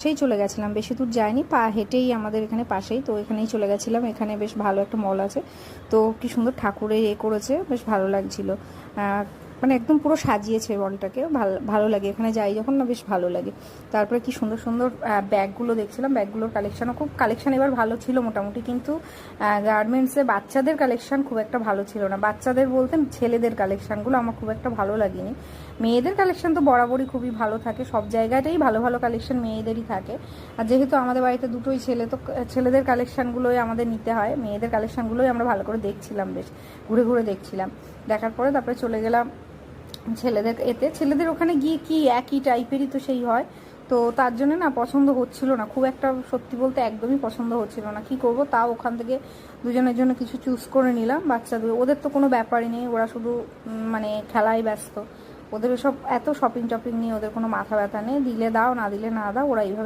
সেই চলে গেছিলাম, বেশি দূর যাইনি, পা হেঁটেই আমাদের এখানে পাশেই, তো এখানেই চলে গেছিলাম। এখানে বেশ ভালো একটা মল আছে, তো কি সুন্দর ঠাকুরের করেছে, বেশ ভালো লাগছিল। মানে একদম পুরো সাজিয়েছে মলটাকে, ভালো ভালো লাগে এখানে যাই যখন না, বেশ ভালো লাগে। তারপরে কি সুন্দর সুন্দর ব্যাগগুলো দেখছিলাম, ব্যাগগুলোর কালেকশানও খুব, কালেকশান এবার ভালো ছিল মোটামুটি, কিন্তু গার্মেন্টসে বাচ্চাদের কালেকশান খুব একটা ভালো ছিল না। বাচ্চাদের বলতে ছেলেদের কালেকশানগুলো আমার খুব একটা ভালো লাগেনি। মেয়েদের কালেকশান তো বরাবরই খুবই ভালো থাকে, সব জায়গাতেই ভালো ভালো কালেকশান মেয়েদেরই থাকে। আর যেহেতু আমাদের বাড়িতে দুটোই ছেলে, তো ছেলেদের কালেকশানগুলোই আমাদের নিতে হয়, মেয়েদের কালেকশানগুলোই আমরা ভালো করে দেখছিলাম, বেশ ঘুরে ঘুরে দেখছিলাম। দেখার পরে তারপরে চলে গেলাম ছেলেদের ছেলেদের ওখানে গিয়ে কি একই টাইপেরই তো সেই হয়, তো তার জন্য না পছন্দ হচ্ছিল না খুব একটা, সত্যি বলতে একদমই পছন্দ হচ্ছিল না। কি করব, তাও ওখান থেকে দুজনের জন্য কিছু চুজ করে নিলাম। বাচ্চাদের, ওদের তো কোনো ব্যাপারই নেই, ওরা শুধু মানে খেলায় ব্যস্ত। ওদের সব এত শপিং টপিং নিয়ে ওদের কোনো মাথা ব্যথা নেই, দিলে দাও, না দিলে না দাও, ওরা এইভাবে